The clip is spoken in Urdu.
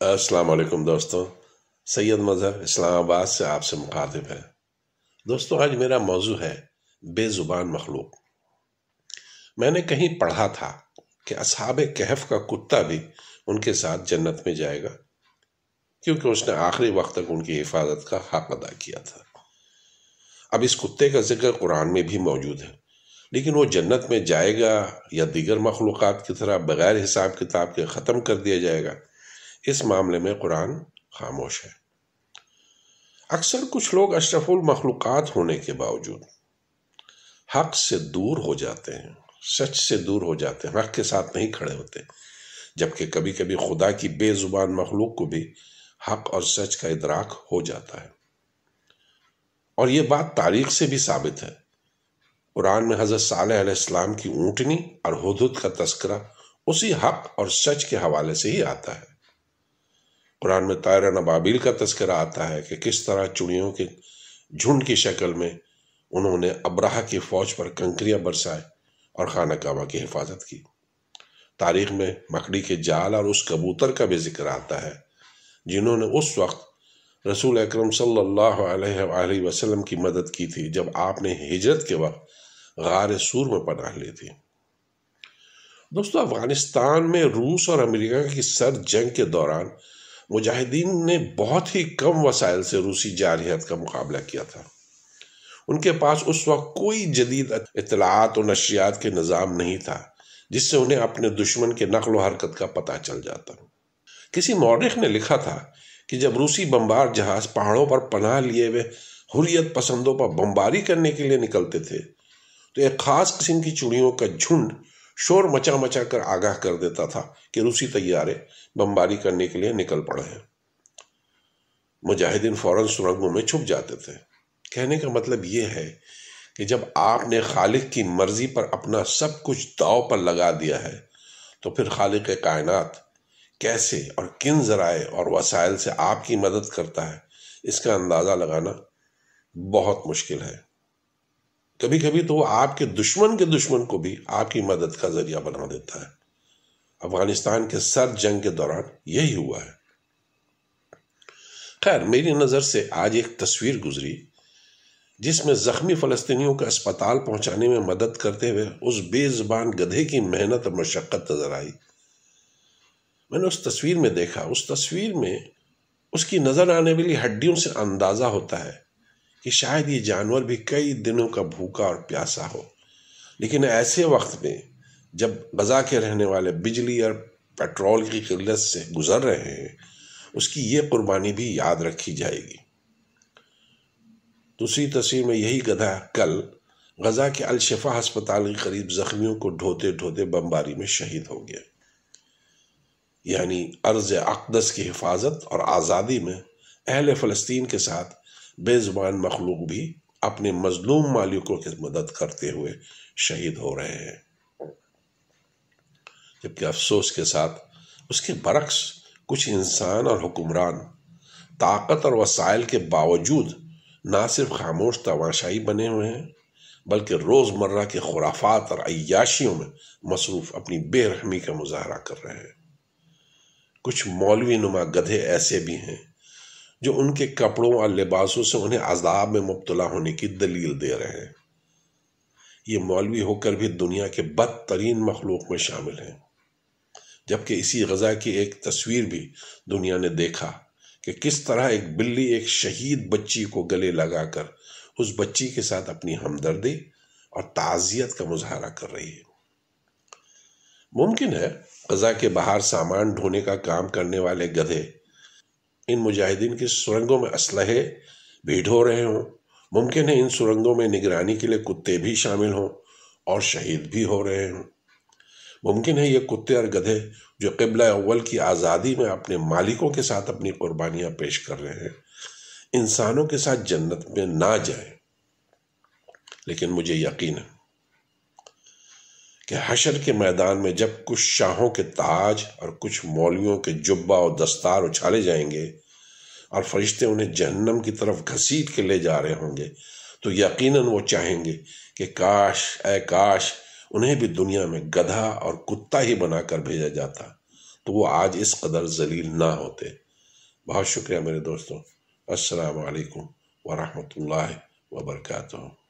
السلام علیکم دوستوں، سید مظہر اسلام آباد سے آپ سے مخاطب ہے۔ دوستوں، آج میرا موضوع ہے بے زبان مخلوق۔ میں نے کہیں پڑھا تھا کہ اصحاب کہف کا کتا بھی ان کے ساتھ جنت میں جائے گا، کیونکہ اس نے آخری وقت تک ان کی حفاظت کا حق ادا کیا تھا۔ اب اس کتے کا ذکر قرآن میں بھی موجود ہے، لیکن وہ جنت میں جائے گا یا دیگر مخلوقات کی طرح بغیر حساب کتاب کے ختم کر دیا جائے گا، اس معاملے میں قرآن خاموش ہے۔ اکثر کچھ لوگ اشرف المخلوقات ہونے کے باوجود حق سے دور ہو جاتے ہیں، سچ سے دور ہو جاتے ہیں، حق کے ساتھ نہیں کھڑے ہوتے، جبکہ کبھی کبھی خدا کی بے زبان مخلوق کو بھی حق اور سچ کا ادراک ہو جاتا ہے، اور یہ بات تاریخ سے بھی ثابت ہے۔ قرآن میں حضرت صالح علیہ السلام کی اونٹنی اور ہدہد کا تذکرہ اسی حق اور سچ کے حوالے سے ہی آتا ہے۔ قرآن میں طائر نبابیل کا تذکرہ آتا ہے کہ کس طرح چڑیوں کے جھنڈ کی شکل میں انہوں نے ابرہہ کی فوج پر کنکریاں برسائے اور خانہ کعبہ کی حفاظت کی۔ تاریخ میں مکڑی کے جال اور اس کبوتر کا بھی ذکر آتا ہے جنہوں نے اس وقت رسول اکرم صلی اللہ علیہ وآلہ وسلم کی مدد کی تھی جب آپ نے ہجرت کے وقت غار سور میں پناہ لی تھی۔ دوستو، افغانستان میں روس اور امریکہ کی سرد جنگ کے دوران مجاہدین نے بہت ہی کم وسائل سے روسی جارحیت کا مقابلہ کیا تھا۔ ان کے پاس اس وقت کوئی جدید اطلاعات و نشریات کے نظام نہیں تھا جس سے انہیں اپنے دشمن کے نقل و حرکت کا پتہ چل جاتا۔ کسی مورخ نے لکھا تھا کہ جب روسی بمبار جہاز پہاڑوں پر پناہ لیے ہوئے حریت پسندوں پر بمباری کرنے کے لیے نکلتے تھے تو ایک خاص قسم کی چڑیوں کا جھنڈ شور مچا مچا کر آگاہ کر دیتا تھا کہ روسی طیارے بمباری کرنے کے لیے نکل پڑے ہیں۔ مجاہدین فوراً سرنگوں میں چھپ جاتے تھے۔ کہنے کا مطلب یہ ہے کہ جب آپ نے خالق کی مرضی پر اپنا سب کچھ داؤ پر لگا دیا ہے تو پھر خالق کائنات کیسے اور کن ذرائع اور وسائل سے آپ کی مدد کرتا ہے، اس کا اندازہ لگانا بہت مشکل ہے۔ کبھی کبھی تو وہ آپ کے دشمن کو بھی آپ کی مدد کا ذریعہ بنا دیتا ہے۔ افغانستان کے سرد جنگ کے دوران یہی ہوا ہے۔ خیر، میری نظر سے آج ایک تصویر گزری جس میں زخمی فلسطینیوں کا اسپتال پہنچانے میں مدد کرتے ہوئے اس بے زبان گدھے کی محنت اور مشقت نظر آئی۔ میں نے اس تصویر میں دیکھا، اس تصویر میں اس کی نظر آنے والی ہڈیوں سے اندازہ ہوتا ہے کہ شاید یہ جانور بھی کئی دنوں کا بھوکا اور پیاسا ہو، لیکن ایسے وقت میں جب غزہ کے رہنے والے بجلی اور پیٹرول کی قلت سے گزر رہے ہیں، اس کی یہ قربانی بھی یاد رکھی جائے گی۔ دوسری تصویر میں یہی گدھا کل غزہ کے الشفا ہسپتال کے قریب زخمیوں کو ڈھوتے ڈھوتے بمباری میں شہید ہو گیا۔ یعنی ارض اقدس کی حفاظت اور آزادی میں اہل فلسطین کے ساتھ بے زبان مخلوق بھی اپنے مظلوم مالکوں کی مدد کرتے ہوئے شہید ہو رہے ہیں، جبکہ افسوس کے ساتھ اس کے برعکس کچھ انسان اور حکمران طاقت اور وسائل کے باوجود نہ صرف خاموش تماشائی بنے ہوئے ہیں بلکہ روزمرہ کے خرافات اور عیاشیوں میں مصروف اپنی بے رحمی کا مظاہرہ کر رہے ہیں۔ کچھ مولوی نما گدھے ایسے بھی ہیں جو ان کے کپڑوں اور لباسوں سے انہیں عذاب میں مبتلا ہونے کی دلیل دے رہے ہیں۔ یہ مولوی ہو کر بھی دنیا کے بدترین مخلوق میں شامل ہیں، جبکہ اسی غزہ کی ایک تصویر بھی دنیا نے دیکھا کہ کس طرح ایک بلی ایک شہید بچی کو گلے لگا کر اس بچی کے ساتھ اپنی ہمدردی اور تعزیت کا مظاہرہ کر رہی ہے۔ ممکن ہے غزہ کے باہر سامان ڈھونے کا کام کرنے والے گدھے ان مجاہدین کی سرنگوں میں اسلحے بھی ڈھو رہے ہوں، ممکن ہے ان سرنگوں میں نگرانی کے لیے کتے بھی شامل ہوں اور شہید بھی ہو رہے ہوں، ممکن ہے یہ کتے اور گدھے جو قبلہ اول کی آزادی میں اپنے مالکوں کے ساتھ اپنی قربانیاں پیش کر رہے ہیں انسانوں کے ساتھ جنت میں نہ جائیں، لیکن مجھے یقین ہے کہ حشر کے میدان میں جب کچھ شاہوں کے تاج اور کچھ مولویوں کے جبہ اور دستار اچھالے جائیں گے اور فرشتے انہیں جہنم کی طرف گھسیٹ کے لے جا رہے ہوں گے تو یقیناً وہ چاہیں گے کہ کاش انہیں بھی دنیا میں گدھا اور کتا ہی بنا کر بھیجا جاتا تو وہ آج اس قدر ذلیل نہ ہوتے۔ بہت شکریہ میرے دوستوں۔ السلام علیکم ورحمۃ اللہ وبرکاتہ۔